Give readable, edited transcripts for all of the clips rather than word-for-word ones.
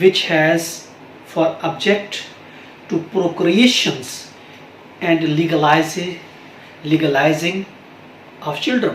which has for object to procreations and legalizing of children।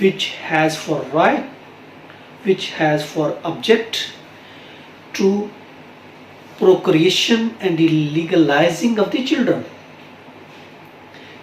which has for object to procreation and legalizing of the children।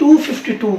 252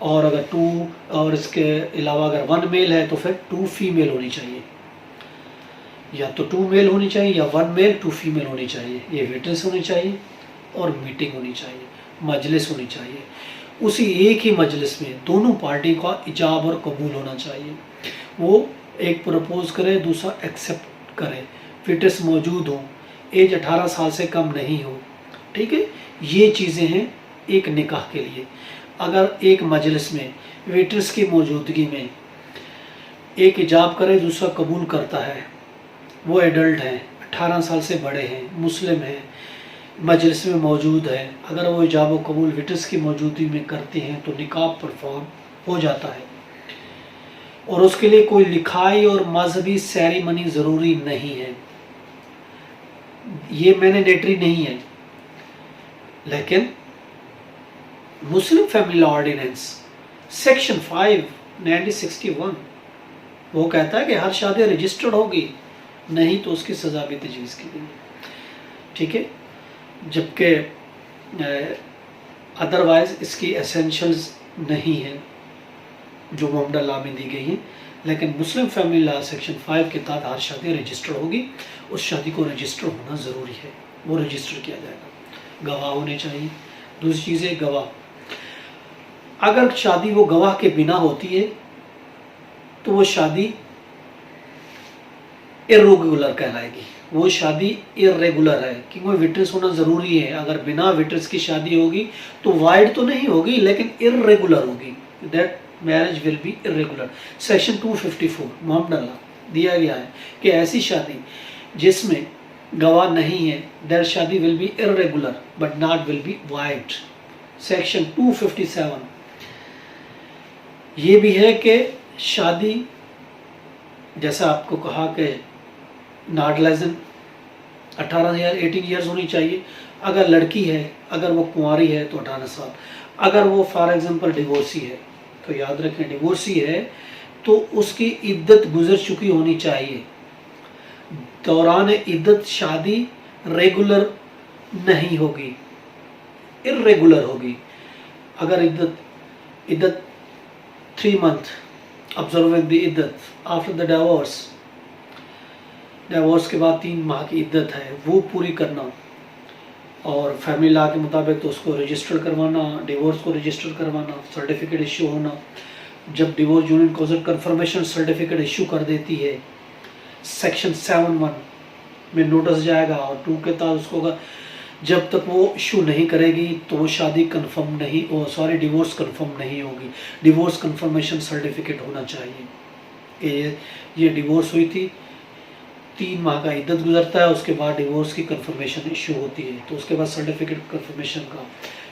اور اگر 2 اور اس کے علاوہ اگر 1 میل ہے تو پھر 2 فیمیل ہونی چاہیے، یا تو 2 میل ہونی چاہیے یا 1 میل 2 فیمیل ہونی چاہیے. یہ وٹنس ہونی چاہیے اور میٹنگ ہونی چاہیے، مجلس ہونی چاہیے. اسی ایک ہی مجلس میں دونوں پارٹی کا ایجاب اور قبول ہونا چاہیے. وہ ایک پرپوز کرے، دوسرا ایکسیپٹ کرے، وٹنس موجود ہوں، ایج 18 سال سے کم نہیں ہو. ٹھیک ہے، یہ چیزیں ہیں ایک نکاح کے لیے. اگر ایک مجلس میں وٹنس کی موجودگی میں ایک ایجاب کرے، دوسرا قبول کرتا ہے، وہ ایڈلٹ ہیں، 18 سال سے بڑے ہیں، مسلم ہیں، مجلس میں موجود ہے، اگر وہ ایجاب و قبول وٹنس کی موجودگی میں کرتے ہیں تو نکاح پرفارم ہو جاتا ہے. اور اس کے لیے کوئی لکھائی اور مذہبی سیریمنی ضروری نہیں ہے. یہ مینڈیٹری نہیں ہے، لیکن مسلم فیملی لا آرڈیننس سیکشن 5 1961 وہ کہتا ہے کہ ہر شادی رجسٹرڈ ہوگی، نہیں تو اس کی سزا بھی تجویز کی گئی. ٹھیک ہے، جبکہ ادروائز اس کی ایسینشلز نہیں ہیں جو محمد اللہ میں دی گئی ہیں. لیکن مسلم فیملی لا سیکشن 5 کے تحت ہر شادی رجسٹر ہوگی، اس شادی کو رجسٹر ہونا ضروری ہے، وہ رجسٹر کیا جائے گا. گواہ ہونے چاہیے. دوسری چیز ہے گواہ. اگر شادی وہ گواہ کے بنا ہوتی ہے تو وہ شادی ارریگولر کہلائے گی. وہ شادی ارریگولر ہے کیونکہ وٹنس ہونا ضروری ہے. اگر بنا وٹنس کی شادی ہوگی تو وائڈ تو نہیں ہوگی لیکن ارریگولر ہوگی. That marriage will be irregular. Section 254 محمد اللہ دیا گیا ہے کہ ایسی شادی جس میں گواہ نہیں ہے دیٹ شادی will be irregular but not will be void. Section 257 یہ بھی ہے کہ شادی جیسا آپ کو کہا کہ ناٹ لیس دین 18 ایئرز ہونی چاہیے. اگر لڑکی ہے، اگر وہ کنواری ہے تو 18 سال. اگر وہ فار ایگزامپل ڈیورسی ہے تو یاد رکھیں ڈیورسی ہے تو اس کی عدت گزر چکی ہونی چاہیے. دوران عدت شادی ریگولر نہیں ہوگی، ارریگولر ہوگی. اگر عدت 3 months observing the عدت after the ڈیورس کے بعد 3 ماہ کی عدت ہے وہ پوری کرنا، اور فیملی لا کے مطابق تو اس کو رجسٹر کروانا، ڈیورس کو رجسٹر کروانا، سرٹیفکیٹ ایشو ہونا. جب divorce union council confirmation certificate issue کر دیتی ہے سیکشن 7(1) میں نوٹس جائے گا، اور 2 کے تحت اس کو جب تک وہ ایشو نہیں کرے گی تو وہ شادی کنفرم نہیں ڈیورس کنفرم نہیں ہوگی. ڈیورس کنفرمیشن سرٹیفکیٹ ہونا چاہیے کہ یہ ڈیورس ہوئی تھی، 3 ماہ کا عدت گزرتا ہے، اس کے بعد ڈیورس کی کنفرمیشن ایشو ہوتی ہے تو اس کے بعد سرٹیفکیٹ کنفرمیشن کا،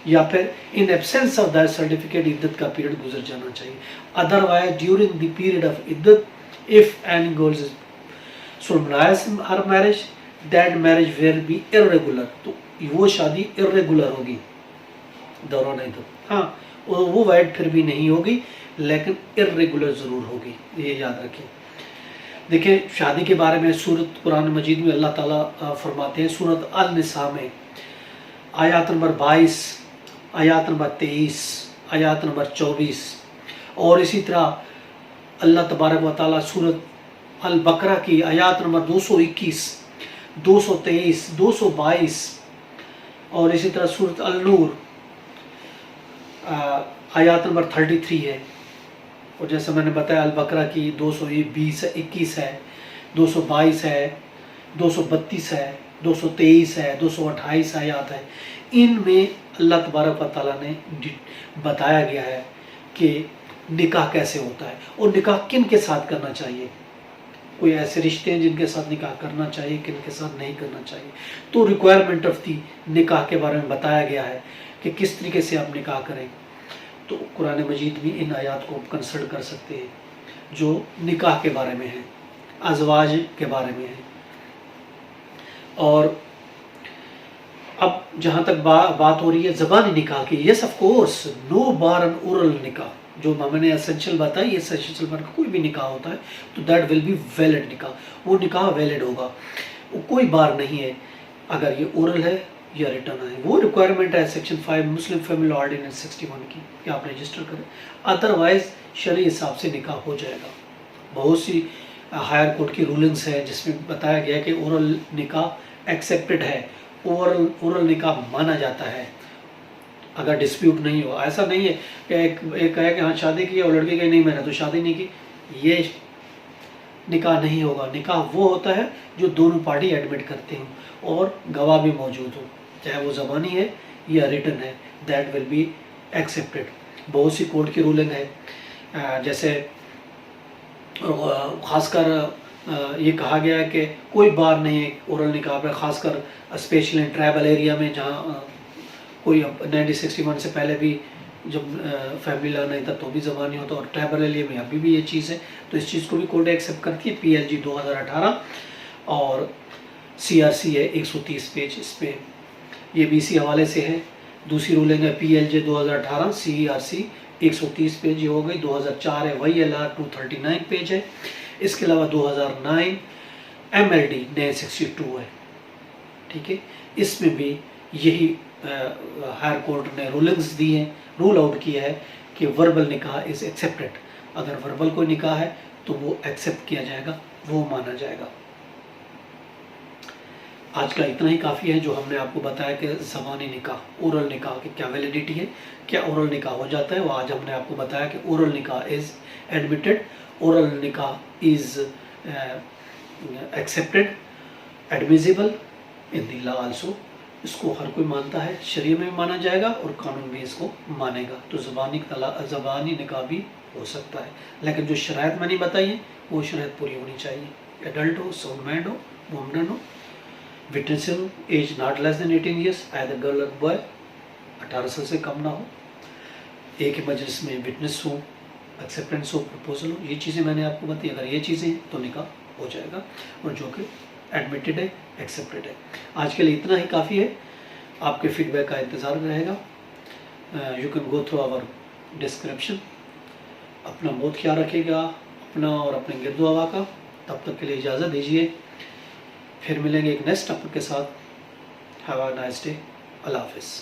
یا پھر in absence of that certificate عدت کا پیریڈ گزر جانا چاہیے. Otherwise during the period of عدت if any girls solemnize her marriage that marriage will be irregular. تو وہ شادی ارریگولر ہوگی دوران عدت. ہاں وہ وائڈ پھر بھی نہیں ہوگی لیکن ارریگولر ضرور ہوگی، یہ یاد رکھیں. دیکھیں شادی کے بارے میں سورت قرآن مجید میں اللہ تعالیٰ فرماتے ہیں سورت النساء میں آیات نمبر 22، آیات نمبر 23، آیات نمبر 24، اور اسی طرح اللہ تبارک و تعالیٰ سورت البقرہ کی آیات نمبر 221، 223، 222، اور اسی طرح سورت النور آیات نمبر 33 ہے. اور جیسے میں نے بتایا البقرہ کی 221 ہے، 222 ہے، 232 ہے، 223 ہے، 228 آیات ہے. ان میں اللہ تبارک و تعالیٰ نے بتایا گیا ہے کہ نکاح کیسے ہوتا ہے اور نکاح کن کے ساتھ کرنا چاہیے. کوئی ایسے رشتے ہیں جن کے ساتھ نکاح کرنا چاہیے، کن کے ساتھ نہیں کرنا چاہیے. تو ریکوائرمنٹ آف دی نکاح کے بارے میں بتایا گیا ہے کہ کس طریقے سے آپ نکاح کریں. تو قرآن مجید بھی ان آیات کو کنسلٹ کر سکتے ہیں جو نکاح کے بارے میں ہیں، ازواج کے بارے میں ہیں. اور اب جہاں تک بات ہو رہی ہے زبانی نکاح کی، yes of course no bar in oral نکاح، جو میں نے اسینشل بتایا یہ اسینشل بار کوئی بھی نکاح ہوتا ہے تو دیٹ ول بی ویلڈ نکاح، وہ نکاح ویلڈ ہوگا، وہ کوئی بار نہیں ہے. اگر یہ اورل ہے یا ریٹرن آئے. وہ ریکوائرمنٹ ہے سیکشن 5 مسلم فیملی لا آرڈیننس 61 کی کہ آپ رجسٹر کریں. ادروائز شرعی حساب سے نکاح ہو جائے گا. بہت سی ہائر کورٹ کی رولنگس ہے جس میں بتایا گیا کہ اورل نکاح ایکسیپٹڈ ہے, اورل نکاح مانا جاتا ہے اگر ڈسپیوٹ نہیں ہو. ایسا نہیں ہے کہ ایک کہے کہ ہاں شادی کی اور لڑکی کہے نہیں میں نے تو شادی نہیں کی, یہ نکاح نہیں ہوگا. نکاح وہ ہوتا ہے جو دونوں پارٹی ایڈمٹ کرتے ہوں اور گواہ بھی موجود ہو, چاہے وہ زبانی ہے یا ریٹن ہے, دیٹ ول بی ایکسیپٹڈ. بہت سی کورٹ کی رولنگ ہے, جیسے خاص کر یہ کہا گیا ہے کہ کوئی بار نہیں ہے اورل نکاح پہ, خاص کر اسپیشلی ٹرائبل ایریا میں جہاں کوئی 1961 سے پہلے بھی جب فیملی لا نہیں تھا تو بھی زبانی ہوتا, اور ٹرائبل ایریا میں ابھی بھی یہ چیز ہے. تو اس چیز کو بھی کورٹ ایکسیپٹ کرتی ہے. PLG 2018 اور CRC ہے 130 پیج, اس پہ یہ بھی اسی حوالے سے ہے. دوسری رولنگ ہے PLJ 2018 CRC 130 پیج یہ ہو گئی. 2004 ہے YLR 239 پیج ہے. اس کے علاوہ 2009 MLD 962 ہے. ٹھیک ہے, اس میں بھی یہی ہائر کورٹ نے رولنگز دی ہیں, رول آؤٹ کیا ہے کہ وربل نکاح از ایکسیپٹڈ. اگر وربل کوئی نکاح ہے تو وہ ایکسیپٹ کیا جائے گا, وہ مانا جائے گا. آج کا اتنا ہی کافی ہے جو ہم نے آپ کو بتایا کہ زبانی نکاح, اورل نکاح کی کیا ویلیڈیٹی ہے, کیا اورل نکاح ہو جاتا ہے. وہ آج ہم نے آپ کو بتایا کہ اورل نکاح از ایڈمیٹڈ, اورل نکاح از ایکسیپٹڈ, ایڈمیزیبل ان دی لا آلسو. اس کو ہر کوئی مانتا ہے, شریعہ میں مانا جائے گا اور قانون بھی اس کو مانے گا. تو زبانی نکاح بھی ہو سکتا ہے, لیکن جو شرائط میں نہیں بتائی ہیں وہ شرائط پوری ہونی چاہیے. ایڈلٹ ہو, ساؤنڈ مائنڈ ہو, وومن ہو, witnessing age not less than 18 years, either girl اور بوائے 18 سال سے کم نہ ہو, ایک ہی مجلس میں وٹنس ہو, ایکسیپٹنس ہو, پرپوزل ہو. یہ چیزیں میں نے آپ کو بتائی. اگر یہ چیزیں ہیں تو نکاح ہو جائے گا, اور جو کہ ایڈمیٹڈ ہے, ایکسیپٹڈ ہے. آج کے لیے اتنا ہی کافی ہے. آپ کے فیڈ بیک کا انتظار رہے گا. You can go through our description. اپنا بہت خیال رکھے گا, اپنا اور اپنے گرد و ہوا کا. تب تک کے لیے اجازت دیجیے, پھر ملیں گے ایک نیکسٹ ٹاپک کے ساتھ. Have a nice day. اللہ حافظ.